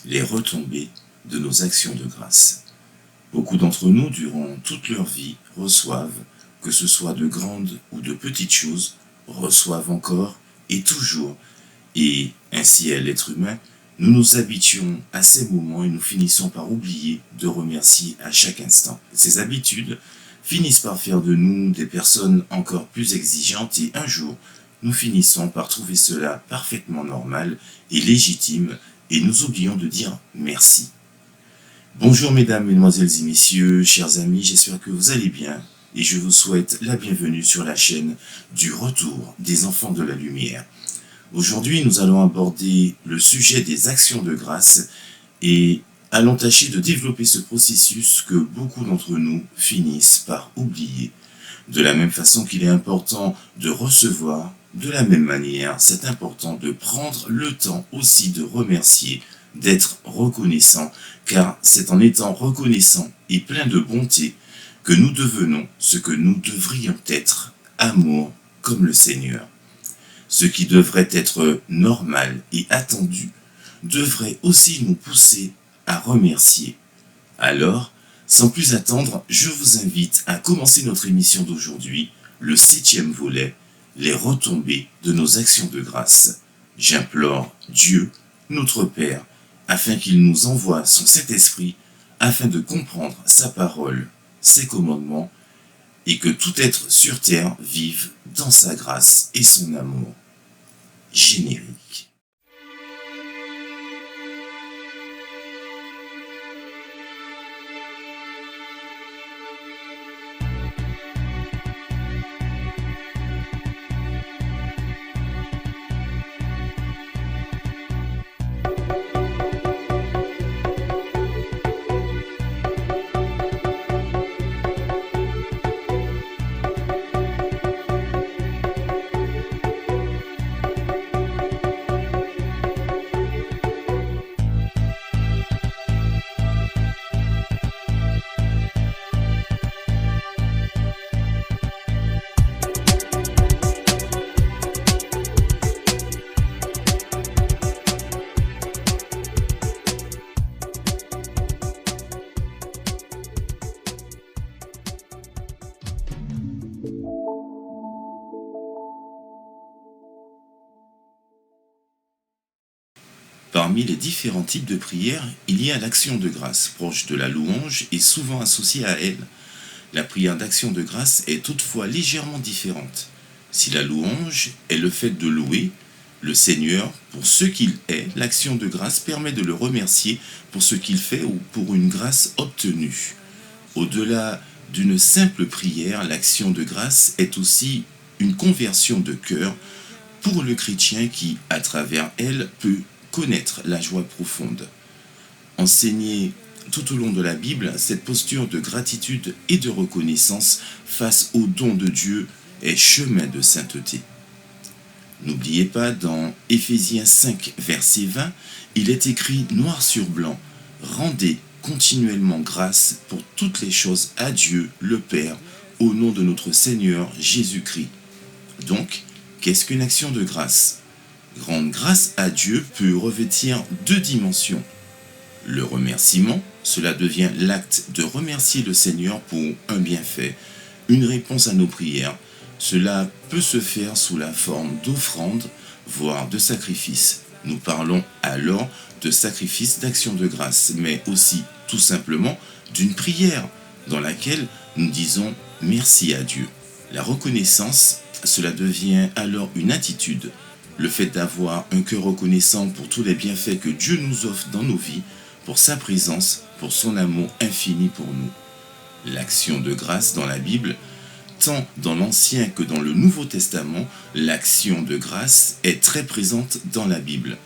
les retombées de nos actions de grâce. Beaucoup d'entre nous, durant toute leur vie, reçoivent, que ce soit de grandes ou de petites choses, reçoivent encore et toujours. Et ainsi est l'être humain, nous nous habituons à ces moments et nous finissons par oublier de remercier à chaque instant. Ces habitudes finissent par faire de nous des personnes encore plus exigeantes et un jour, nous finissons par trouver cela parfaitement normal et légitime et nous oublions de dire merci. Bonjour mesdames, mesdemoiselles et messieurs, chers amis, j'espère que vous allez bien et je vous souhaite la bienvenue sur la chaîne du retour des enfants de la lumière. Aujourd'hui, nous allons aborder le sujet des actions de grâce et allons tâcher de développer ce processus que beaucoup d'entre nous finissent par oublier. De la même façon qu'il est important de recevoir, de la même manière, c'est important de prendre le temps aussi de remercier, d'être reconnaissant, car c'est en étant reconnaissant et plein de bonté que nous devenons ce que nous devrions être, amour comme le Seigneur. Ce qui devrait être normal et attendu devrait aussi nous pousser à remercier. Alors, sans plus attendre, je vous invite à commencer notre émission d'aujourd'hui, le 7e volet, les retombées de nos actions de grâce. J'implore Dieu, notre Père, afin qu'il nous envoie son Saint-Esprit, afin de comprendre sa parole, ses commandements, et que tout être sur terre vive dans sa grâce et son amour. Générique. Parmi les différents types de prières, il y a l'action de grâce, proche de la louange et souvent associée à elle. La prière d'action de grâce est toutefois légèrement différente. Si la louange est le fait de louer le Seigneur pour ce qu'il est, l'action de grâce permet de le remercier pour ce qu'il fait ou pour une grâce obtenue. Au-delà d'une simple prière, l'action de grâce est aussi une conversion de cœur pour le chrétien qui, à travers elle, peut connaître la joie profonde. Enseignée tout au long de la Bible, cette posture de gratitude et de reconnaissance face au don de Dieu est chemin de sainteté. N'oubliez pas, dans Éphésiens 5, verset 20, il est écrit noir sur blanc, « Rendez continuellement grâce pour toutes les choses à Dieu, le Père, au nom de notre Seigneur Jésus-Christ. » Donc, qu'est-ce qu'une action de grâce ? Rendre grâce à Dieu peut revêtir deux dimensions. Le remerciement, cela devient l'acte de remercier le Seigneur pour un bienfait, une réponse à nos prières. Cela peut se faire sous la forme d'offrandes, voire de sacrifices. Nous parlons alors de sacrifice d'action de grâce, mais aussi tout simplement d'une prière dans laquelle nous disons merci à Dieu. La reconnaissance, cela devient alors une attitude. Le fait d'avoir un cœur reconnaissant pour tous les bienfaits que Dieu nous offre dans nos vies, pour sa présence, pour son amour infini pour nous. L'action de grâce dans la Bible, tant dans l'Ancien que dans le Nouveau Testament, l'action de grâce est très présente dans la Bible.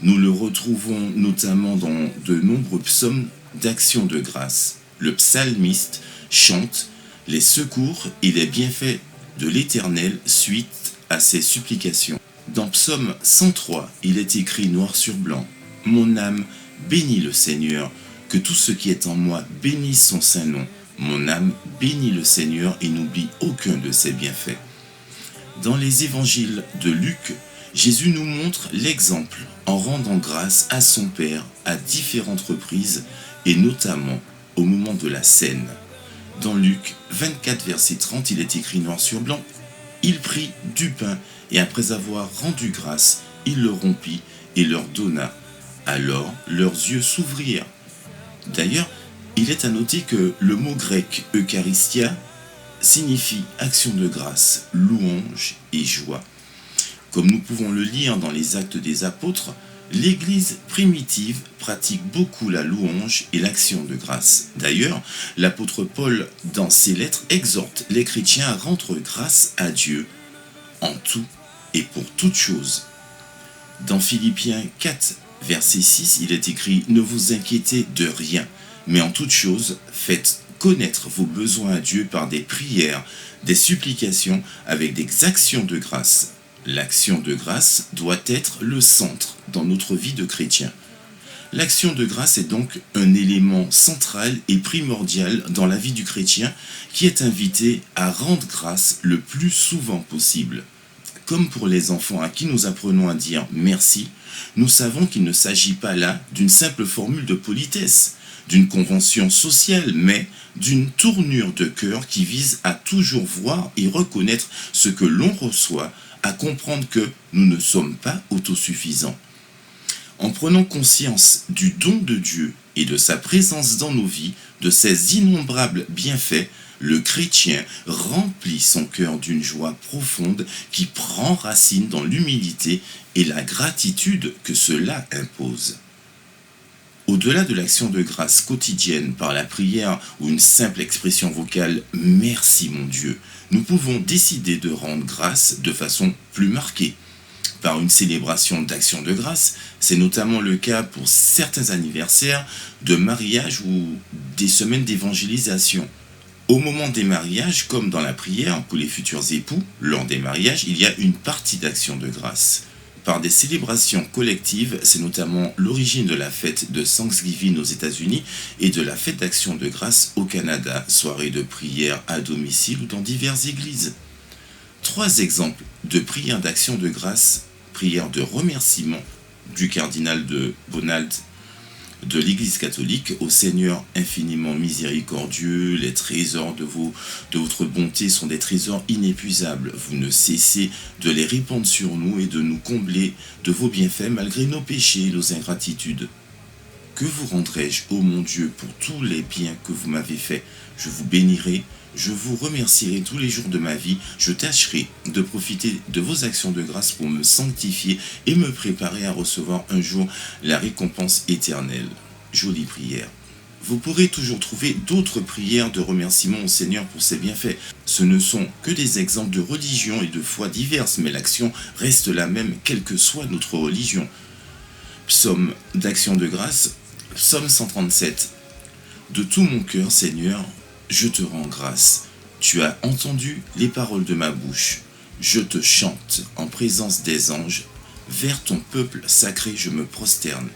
Nous le retrouvons notamment dans de nombreux psaumes d'action de grâce. Le psalmiste chante les secours et les bienfaits de l'Éternel suite à ses supplications. Dans Psaume 103, il est écrit noir sur blanc, « Mon âme bénit le Seigneur, que tout ce qui est en moi bénisse son saint nom. Mon âme bénit le Seigneur et n'oublie aucun de ses bienfaits. » Dans les évangiles de Luc, Jésus nous montre l'exemple en rendant grâce à son Père à différentes reprises et notamment au moment de la scène. Dans Luc 24, verset 30, il est écrit noir sur blanc: il prit du pain et après avoir rendu grâce, il le rompit et leur donna. Alors leurs yeux s'ouvrirent. D'ailleurs, il est à noter que le mot grec Eucharistia signifie action de grâce, louange et joie. Comme nous pouvons le lire dans les Actes des Apôtres, l'Église primitive pratique beaucoup la louange et l'action de grâce. D'ailleurs, l'apôtre Paul, dans ses lettres, exhorte les chrétiens à rendre grâce à Dieu en tout et pour toutes choses. Dans Philippiens 4, verset 6, il est écrit: ne vous inquiétez de rien, mais en toutes choses, faites connaître vos besoins à Dieu par des prières, des supplications, avec des actions de grâce. L'action de grâce doit être le centre dans notre vie de chrétien. L'action de grâce est donc un élément central et primordial dans la vie du chrétien qui est invité à rendre grâce le plus souvent possible. Comme pour les enfants à qui nous apprenons à dire merci, nous savons qu'il ne s'agit pas là d'une simple formule de politesse, d'une convention sociale, mais d'une tournure de cœur qui vise à toujours voir et reconnaître ce que l'on reçoit, à comprendre que nous ne sommes pas autosuffisants. En prenant conscience du don de Dieu et de sa présence dans nos vies, de ses innombrables bienfaits, le chrétien remplit son cœur d'une joie profonde qui prend racine dans l'humilité et la gratitude que cela impose. Au-delà de l'action de grâce quotidienne par la prière ou une simple expression vocale « Merci mon Dieu », nous pouvons décider de rendre grâce de façon plus marquée. Par une célébration d'action de grâce, c'est notamment le cas pour certains anniversaires de mariage ou des semaines d'évangélisation. Au moment des mariages, comme dans la prière pour les futurs époux, lors des mariages, il y a une partie d'action de grâce. Par des célébrations collectives, c'est notamment l'origine de la fête de Thanksgiving aux États-Unis et de la fête d'action de grâce au Canada, soirée de prière à domicile ou dans diverses églises. 3 exemples de prières d'action de grâce, prières de remerciement du cardinal de Bonald de l'Église catholique: au Seigneur infiniment miséricordieux, les trésors de votre bonté sont des trésors inépuisables. Vous ne cessez de les répandre sur nous et de nous combler de vos bienfaits malgré nos péchés et nos ingratitudes. Que vous rendrai-je, ô mon Dieu, pour tous les biens que vous m'avez faits? Je vous bénirai, je vous remercierai tous les jours de ma vie, je tâcherai de profiter de vos actions de grâce pour me sanctifier et me préparer à recevoir un jour la récompense éternelle. Jolie prière. Vous pourrez toujours trouver d'autres prières de remerciement au Seigneur pour ses bienfaits. Ce ne sont que des exemples de religions et de foi diverses, mais l'action reste la même quelle que soit notre religion. Psaume d'action de grâce, psaume 137. De tout mon cœur, Seigneur, je te rends grâce. Tu as entendu les paroles de ma bouche. Je te chante en présence des anges. Vers ton peuple sacré, je me prosterne.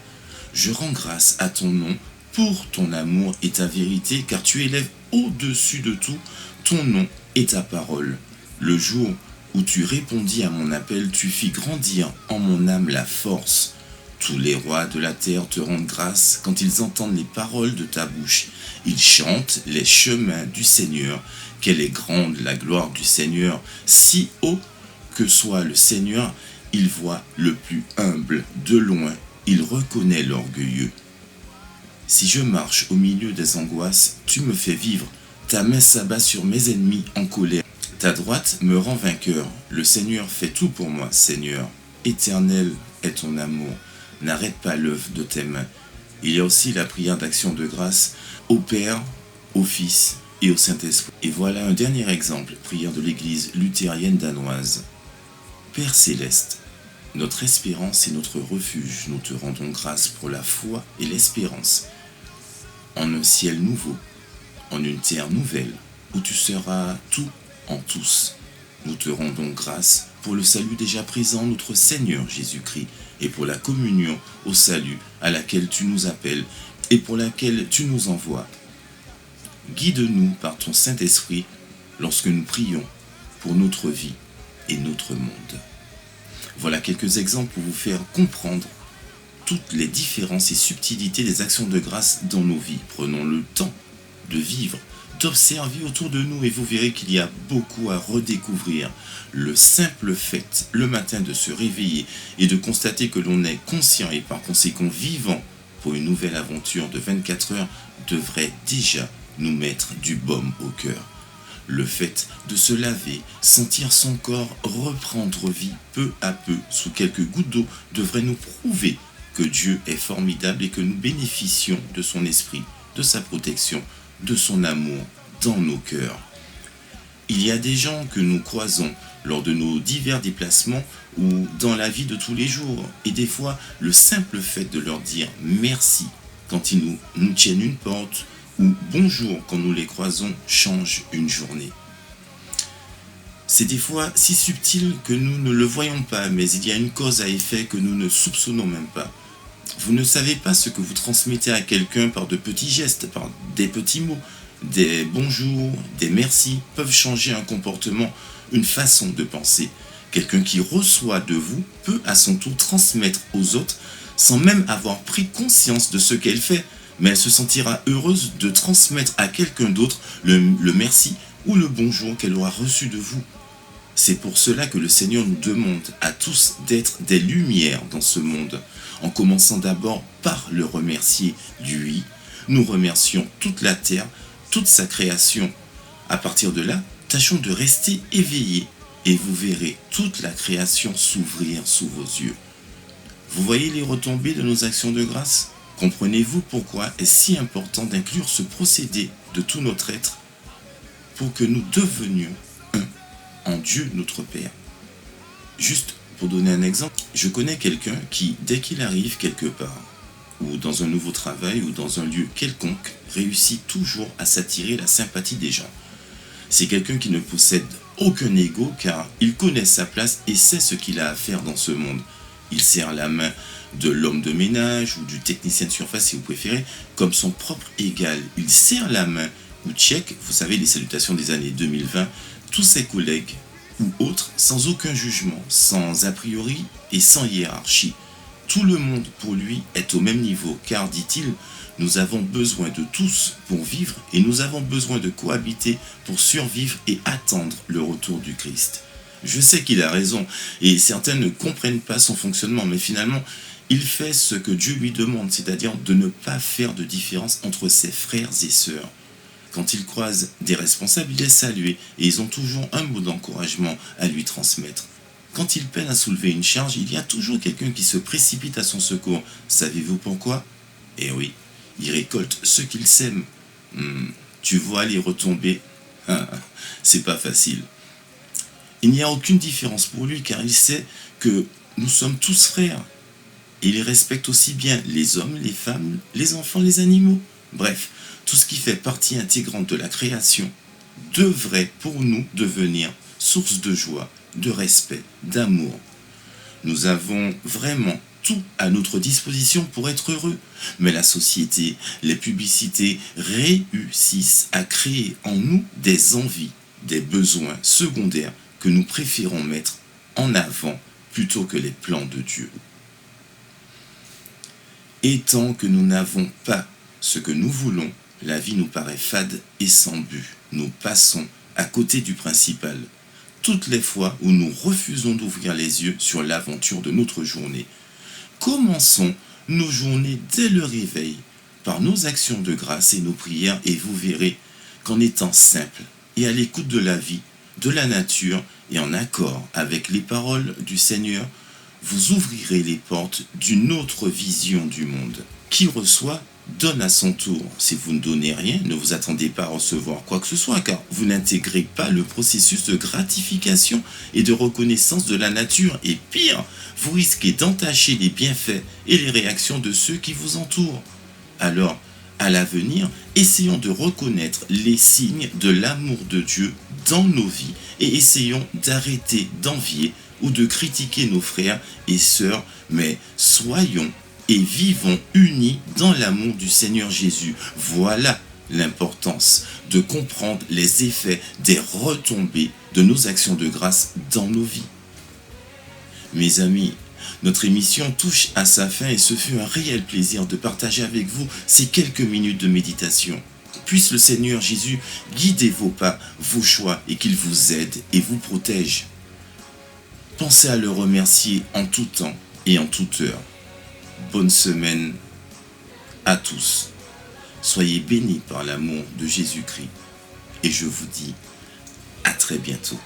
Je rends grâce à ton nom pour ton amour et ta vérité, car tu élèves au-dessus de tout ton nom et ta parole. Le jour où tu répondis à mon appel, tu fis grandir en mon âme la force. Tous les rois de la terre te rendent grâce quand ils entendent les paroles de ta bouche. Ils chantent les chemins du Seigneur. Quelle est grande la gloire du Seigneur! Si haut que soit le Seigneur, il voit le plus humble de loin. Il reconnaît l'orgueilleux. Si je marche au milieu des angoisses, tu me fais vivre. Ta main s'abat sur mes ennemis en colère. Ta droite me rend vainqueur. Le Seigneur fait tout pour moi, Seigneur. Éternel est ton amour. N'arrête pas l'œuvre de tes mains. Il y a aussi la prière d'action de grâce au Père, au Fils et au Saint-Esprit. Et voilà un dernier exemple, prière de l'Église luthérienne danoise. Père céleste, notre espérance et notre refuge, nous te rendons grâce pour la foi et l'espérance. En un ciel nouveau, en une terre nouvelle, où tu seras tout en tous. Nous te rendons grâce pour le salut déjà présent en notre Seigneur Jésus-Christ et pour la communion au salut à laquelle tu nous appelles et pour laquelle tu nous envoies. Guide-nous par ton Saint-Esprit lorsque nous prions pour notre vie et notre monde. Voilà quelques exemples pour vous faire comprendre toutes les différences et subtilités des actions de grâce dans nos vies. Prenons le temps de vivre, d'observer autour de nous et vous verrez qu'il y a beaucoup à redécouvrir. Le simple fait, le matin, de se réveiller et de constater que l'on est conscient et par conséquent vivant pour une nouvelle aventure de 24 heures devrait déjà nous mettre du baume au cœur. Le fait de se laver, sentir son corps reprendre vie peu à peu sous quelques gouttes d'eau devrait nous prouver que Dieu est formidable et que nous bénéficions de son esprit, de sa protection, de son amour dans nos cœurs. Il y a des gens que nous croisons lors de nos divers déplacements ou dans la vie de tous les jours. Et des fois, le simple fait de leur dire merci quand ils nous tiennent une porte ou bonjour quand nous les croisons change une journée. C'est des fois si subtil que nous ne le voyons pas, mais il y a une cause à effet que nous ne soupçonnons même pas. Vous ne savez pas ce que vous transmettez à quelqu'un par de petits gestes, par des petits mots. Des bonjours, des merci peuvent changer un comportement, une façon de penser. Quelqu'un qui reçoit de vous peut à son tour transmettre aux autres sans même avoir pris conscience de ce qu'elle fait, mais elle se sentira heureuse de transmettre à quelqu'un d'autre le merci ou le bonjour qu'elle aura reçu de vous. C'est pour cela que le Seigneur nous demande à tous d'être des lumières dans ce monde, en commençant d'abord par le remercier lui. Nous remercions toute la terre, toute sa création. À partir de là, tâchons de rester éveillés et vous verrez toute la création s'ouvrir sous vos yeux. Vous voyez les retombées de nos actions de grâce ? Comprenez-vous pourquoi est si important d'inclure ce procédé de tout notre être pour que nous devenions un en Dieu notre Père. Juste pour donner un exemple, je connais quelqu'un qui, dès qu'il arrive quelque part, ou dans un nouveau travail, ou dans un lieu quelconque, réussit toujours à s'attirer la sympathie des gens. C'est quelqu'un qui ne possède aucun ego car il connaît sa place et sait ce qu'il a à faire dans ce monde. Il serre la main de l'homme de ménage ou du technicien de surface si vous préférez, comme son propre égal. Il serre la main ou check, vous savez les salutations des années 2020, tous ses collègues ou autres sans aucun jugement, sans a priori et sans hiérarchie. Tout le monde pour lui est au même niveau car, dit-il, nous avons besoin de tous pour vivre et nous avons besoin de cohabiter pour survivre et attendre le retour du Christ. Je sais qu'il a raison et certains ne comprennent pas son fonctionnement, mais finalement, il fait ce que Dieu lui demande, c'est-à-dire de ne pas faire de différence entre ses frères et sœurs. Quand il croise des responsables, il est salué et ils ont toujours un mot d'encouragement à lui transmettre. Quand il peine à soulever une charge, il y a toujours quelqu'un qui se précipite à son secours. Savez-vous pourquoi ? Eh oui, il récolte ce qu'il sème. Tu vois les retombées ? C'est pas facile. Il n'y a aucune différence pour lui car il sait que nous sommes tous frères. Et il respecte aussi bien les hommes, les femmes, les enfants, les animaux. Bref, tout ce qui fait partie intégrante de la création devrait pour nous devenir source de joie, de respect, d'amour. Nous avons vraiment tout à notre disposition pour être heureux. Mais la société, les publicités réussissent à créer en nous des envies, des besoins secondaires que nous préférons mettre en avant plutôt que les plans de Dieu. Et tant que nous n'avons pas ce que nous voulons, la vie nous paraît fade et sans but. Nous passons à côté du principal. Toutes les fois où nous refusons d'ouvrir les yeux sur l'aventure de notre journée. Commençons nos journées dès le réveil par nos actions de grâce et nos prières et vous verrez qu'en étant simple et à l'écoute de la vie, de la nature et en accord avec les paroles du Seigneur, vous ouvrirez les portes d'une autre vision du monde. Qui reçoit, donne à son tour. Si vous ne donnez rien, ne vous attendez pas à recevoir quoi que ce soit, car vous n'intégrez pas le processus de gratification et de reconnaissance de la nature. Et pire, vous risquez d'entacher les bienfaits et les réactions de ceux qui vous entourent. Alors, à l'avenir, essayons de reconnaître les signes de l'amour de Dieu dans nos vies et essayons d'arrêter d'envier ou de critiquer nos frères et sœurs, mais soyons et vivons unis dans l'amour du Seigneur Jésus. Voilà l'importance de comprendre les effets des retombées de nos actions de grâce dans nos vies. Mes amis, notre émission touche à sa fin et ce fut un réel plaisir de partager avec vous ces quelques minutes de méditation. Puisse le Seigneur Jésus guider vos pas, vos choix et qu'il vous aide et vous protège. Pensez à le remercier en tout temps et en toute heure. Bonne semaine à tous. Soyez bénis par l'amour de Jésus-Christ. Et je vous dis à très bientôt.